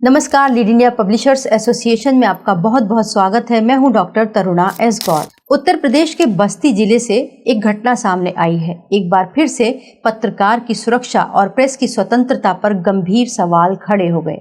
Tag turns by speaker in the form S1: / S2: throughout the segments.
S1: नमस्कार, lead India publishers association में आपका बहुत बहुत स्वागत है। मैं हूं डॉक्टर तरुणा एस गौर। उत्तर प्रदेश के बस्ती जिले से एक घटना सामने आई है। एक बार फिर से पत्रकार की सुरक्षा और प्रेस की स्वतंत्रता पर गंभीर सवाल खड़े हो गए।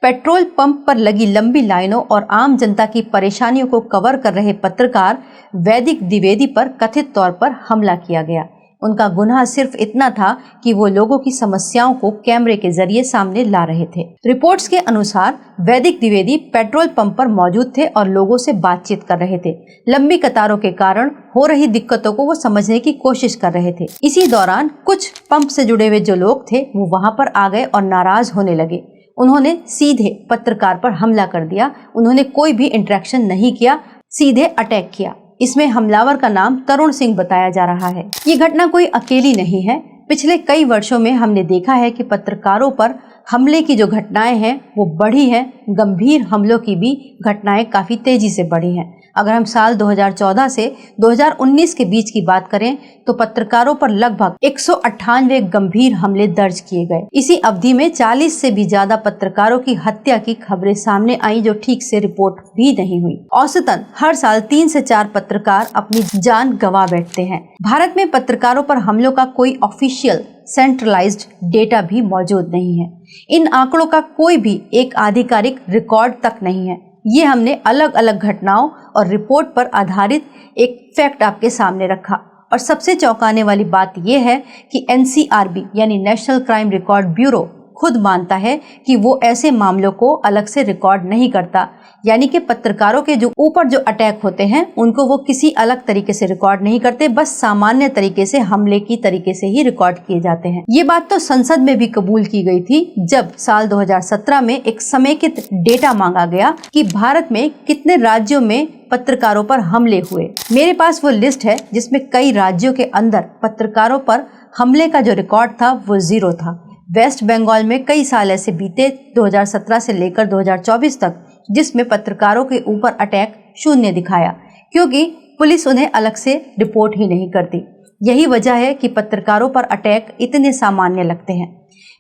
S1: पेट्रोल पंप पर लगी लंबी लाइनों और आम जनता की परेशानियों को कवर कर रहे पत्रकार वैदिक द्विवेदी पर कथित तौर पर हमला किया गया। उनका गुनाह सिर्फ इतना था कि वो लोगों की समस्याओं को कैमरे के जरिए सामने ला रहे थे। रिपोर्ट्स के अनुसार वैदिक द्विवेदी पेट्रोल पंप पर मौजूद थे और लोगों से बातचीत कर रहे थे। लंबी कतारों के कारण हो रही दिक्कतों को वो समझने की कोशिश कर रहे थे। इसी दौरान कुछ पंप से जुड़े हुए जो लोग थे वो वहां पर आ गए और नाराज होने लगे। उन्होंने सीधे पत्रकार पर हमला कर दिया। उन्होंने कोई भी इंटरेक्शन नहीं किया, सीधे अटैक किया। इसमें हमलावर का नाम तरुण सिंह बताया जा रहा है। ये घटना कोई अकेली नहीं है। पिछले कई वर्षों में हमने देखा है कि पत्रकारों पर हमले की जो घटनाएं हैं वो बढ़ी हैं। गंभीर हमलों की भी घटनाएं काफी तेजी से बढ़ी हैं। अगर हम साल 2014 से 2019 के बीच की बात करें तो पत्रकारों पर लगभग 198 गंभीर हमले दर्ज किए गए। इसी अवधि में 40 से भी ज्यादा पत्रकारों की हत्या की खबरें सामने आई जो ठीक से रिपोर्ट भी नहीं हुई। औसतन हर साल 3 से 4 पत्रकार अपनी जान गंवा बैठते हैं। भारत में पत्रकारों पर हमलों का कोई ऑफिशियल सेंट्रलाइज्ड डेटा भी मौजूद नहीं है। इन आंकड़ों का कोई भी एक आधिकारिक रिकॉर्ड तक नहीं है। ये हमने अलग अलग घटनाओं और रिपोर्ट पर आधारित एक फैक्ट आपके सामने रखा। और सबसे चौंकाने वाली बात यह है कि NCRB यानी नेशनल क्राइम रिकॉर्ड ब्यूरो खुद मानता है कि वो ऐसे मामलों को अलग से रिकॉर्ड नहीं करता। यानी कि पत्रकारों के जो ऊपर जो अटैक होते हैं उनको वो किसी अलग तरीके से रिकॉर्ड नहीं करते, बस सामान्य तरीके से हमले की तरीके से ही रिकॉर्ड किए जाते हैं। ये बात तो संसद में भी कबूल की गई थी जब साल 2017 में एक समेकित डेटा मांगा गया कि भारत में कितने राज्यों में पत्रकारों पर हमले हुए। मेरे पास वो लिस्ट है जिसमें कई राज्यों के अंदर पत्रकारों पर हमले का जो रिकॉर्ड था वो 0 था। वेस्ट बंगाल में कई साल ऐसे बीते 2017 से लेकर 2024 तक जिसमें पत्रकारों के ऊपर अटैक 0 दिखाया, क्योंकि पुलिस उन्हें अलग से रिपोर्ट ही नहीं करती। यही वजह है कि पत्रकारों पर अटैक इतने सामान्य लगते हैं।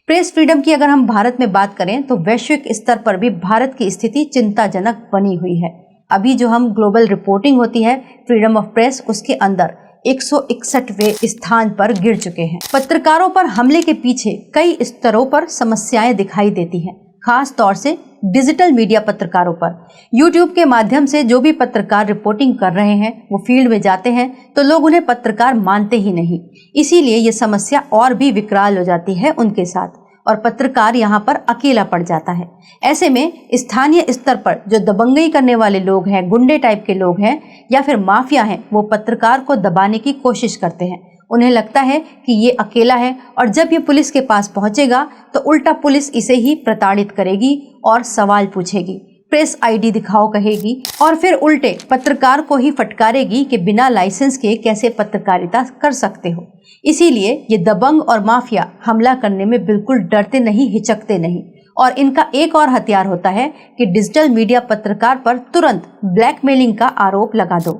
S1: प्रेस फ्रीडम की अगर हम भारत में बात करें तो वैश्विक स्तर पर भी भारत की स्थिति चिंताजनक बनी हुई है। अभी जो हम ग्लोबल रिपोर्टिंग होती है फ्रीडम ऑफ प्रेस, उसके अंदर 161वें स्थान पर गिर चुके हैं। पत्रकारों पर हमले के पीछे कई स्तरों पर समस्याएं दिखाई देती हैं, खास तौर से डिजिटल मीडिया पत्रकारों पर। YouTube के माध्यम से जो भी पत्रकार रिपोर्टिंग कर रहे हैं वो फील्ड में जाते हैं तो लोग उन्हें पत्रकार मानते ही नहीं। इसीलिए ये समस्या और भी विकराल हो जाती है उनके साथ और पत्रकार यहाँ पर अकेला पड़ जाता है। ऐसे में स्थानीय स्तर पर जो दबंगई करने वाले लोग हैं, गुंडे टाइप के लोग हैं या फिर माफिया हैं, वो पत्रकार को दबाने की कोशिश करते हैं। उन्हें लगता है कि ये अकेला है और जब ये पुलिस के पास पहुंचेगा तो उल्टा पुलिस इसे ही प्रताड़ित करेगी और सवाल पूछेगी, प्रेस ID दिखाओ कहेगी और फिर उल्टे पत्रकार को ही फटकारेगी कि बिना लाइसेंस के कैसे पत्रकारिता कर सकते हो। इसीलिए ये दबंग और माफिया हमला करने में बिल्कुल डरते नहीं, हिचकते नहीं। और इनका एक और हथियार होता है कि डिजिटल मीडिया पत्रकार पर तुरंत ब्लैकमेलिंग का आरोप लगा दो।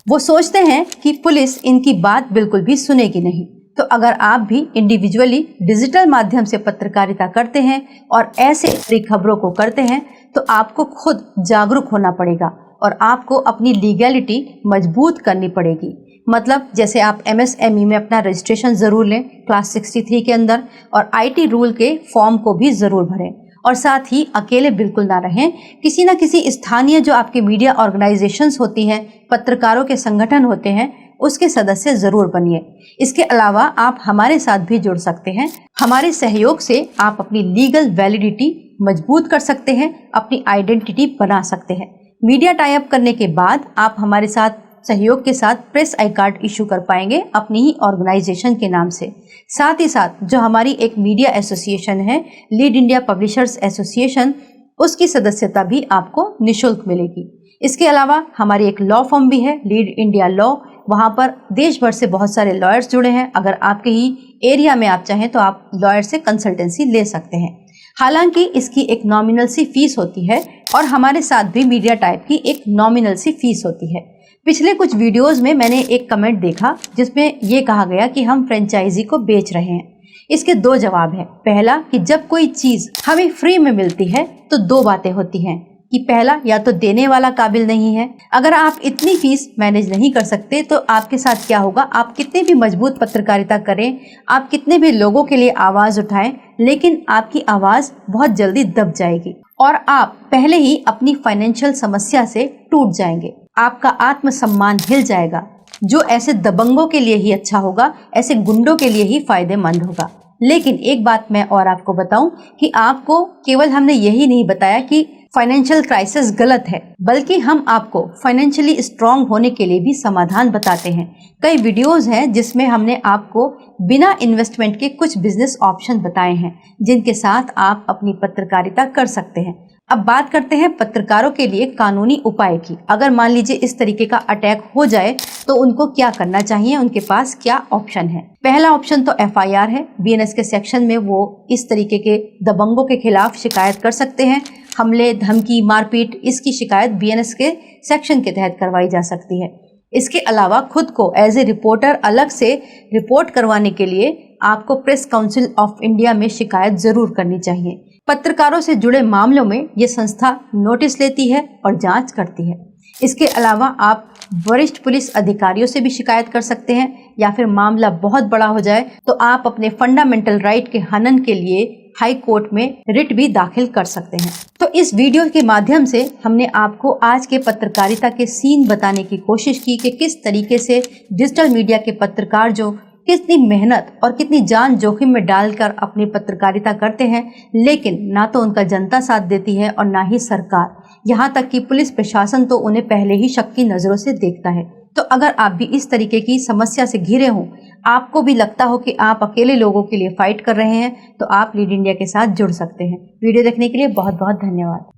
S1: वो सोचते हैं कि पुलिस इनकी बात बिल्कुल भी सुनेगी नहीं। तो अगर आप भी इंडिविजुअली डिजिटल माध्यम से पत्रकारिता करते हैं और ऐसे खबरों को करते हैं तो आपको खुद जागरूक होना पड़ेगा और आपको अपनी लीगैलिटी मजबूत करनी पड़ेगी। मतलब जैसे आप MSME में अपना रजिस्ट्रेशन जरूर लें क्लास 63 के अंदर और IT रूल के फॉर्म को भी जरूर भरें और साथ ही अकेले बिल्कुल ना रहें। किसी न किसी स्थानीय जो आपके मीडिया ऑर्गेनाइजेशंस होती हैं, पत्रकारों के संगठन होते हैं, उसके सदस्य जरूर बनिए। इसके अलावा आप हमारे साथ भी जुड़ सकते हैं। हमारे सहयोग से आप अपनी लीगल वैलिडिटी मजबूत कर सकते हैं, अपनी आइडेंटिटी बना सकते हैं। मीडिया टाई अप करने के बाद आप हमारे साथ सहयोग के साथ प्रेस आई कार्ड इशू कर पाएंगे अपनी ही ऑर्गेनाइजेशन के नाम से। साथ ही साथ जो हमारी एक मीडिया एसोसिएशन है, लीड इंडिया पब्लिशर्स एसोसिएशन, उसकी सदस्यता भी आपको निःशुल्क मिलेगी। इसके अलावा हमारी एक लॉ फर्म भी है, लीड इंडिया लॉ। वहाँ पर देश भर से बहुत सारे लॉयर्स जुड़े हैं। अगर आपके ही एरिया में आप चाहें तो आप लॉयर से कंसल्टेंसी ले सकते हैं। हालांकि इसकी एक नॉमिनल सी फीस होती है और हमारे साथ भी मीडिया टाइप की एक नॉमिनल सी फीस होती है। पिछले कुछ वीडियोस में मैंने एक कमेंट देखा जिसमें ये कहा गया कि हम फ्रेंचाइजी को बेच रहे हैं। इसके दो जवाब हैं। पहला कि जब कोई चीज हमें फ्री में मिलती है तो दो बातें होती हैं कि पहला, या तो देने वाला काबिल नहीं है। अगर आप इतनी फीस मैनेज नहीं कर सकते तो आपके साथ क्या होगा, आप कितने भी मजबूत पत्रकारिता करें, आप कितने भी लोगों के लिए आवाज उठाएं, लेकिन आपकी आवाज बहुत जल्दी दब जाएगी और आप पहले ही अपनी फाइनेंशियल समस्या से टूट जाएंगे। आपका आत्मसम्मान हिल जाएगा, जो ऐसे दबंगों के लिए ही अच्छा होगा, ऐसे गुंडों के लिए ही फायदेमंद होगा। लेकिन एक बात मैं और आपको बताऊं कि आपको केवल हमने यही नहीं बताया कि फाइनेंशियल क्राइसिस गलत है, बल्कि हम आपको फाइनेंशियली स्ट्रांग होने के लिए भी समाधान बताते हैं। कई वीडियोस हैं जिसमें हमने आपको बिना इन्वेस्टमेंट के कुछ बिजनेस ऑप्शन बताए हैं जिनके साथ आप अपनी पत्रकारिता कर सकते हैं। अब बात करते हैं पत्रकारों के लिए कानूनी उपाय की। अगर मान लीजिए इस तरीके का अटैक हो जाए तो उनको क्या करना चाहिए, उनके पास क्या ऑप्शन है। पहला ऑप्शन तो FIR है। BNS के सेक्शन में वो इस तरीके के दबंगों के खिलाफ शिकायत कर सकते हैं। हमले, धमकी, मारपीट, इसकी शिकायत BNS के सेक्शन के तहत करवाई जा सकती है। इसके अलावा खुद को एज ए रिपोर्टर अलग से रिपोर्ट करवाने के लिए आपको प्रेस काउंसिल ऑफ इंडिया में शिकायत जरूर करनी चाहिए। पत्रकारों से जुड़े मामलों में ये संस्था नोटिस लेती है और जांच करती है। इसके अलावा आप वरिष्ठ पुलिस अधिकारियों से भी शिकायत कर सकते हैं, या फिर मामला बहुत बड़ा हो जाए तो आप अपने फंडामेंटल राइट के हनन के लिए हाई कोर्ट में रिट भी दाखिल कर सकते हैं। तो इस वीडियो के माध्यम से हमने आपको आज के पत्रकारिता के सीन बताने की कोशिश की कि किस तरीके से डिजिटल मीडिया के पत्रकार जो कितनी मेहनत और कितनी जान जोखिम में डालकर अपनी पत्रकारिता करते हैं, लेकिन ना तो उनका जनता साथ देती है और ना ही सरकार। यहाँ तक कि पुलिस प्रशासन तो उन्हें पहले ही शक की नजरों से देखता है। तो अगर आप भी इस तरीके की समस्या से घिरे हों, आपको भी लगता हो कि आप अकेले लोगों के लिए फाइट कर रहे हैं, तो आप लीड इंडिया के साथ जुड़ सकते हैं। वीडियो देखने के लिए बहुत बहुत धन्यवाद।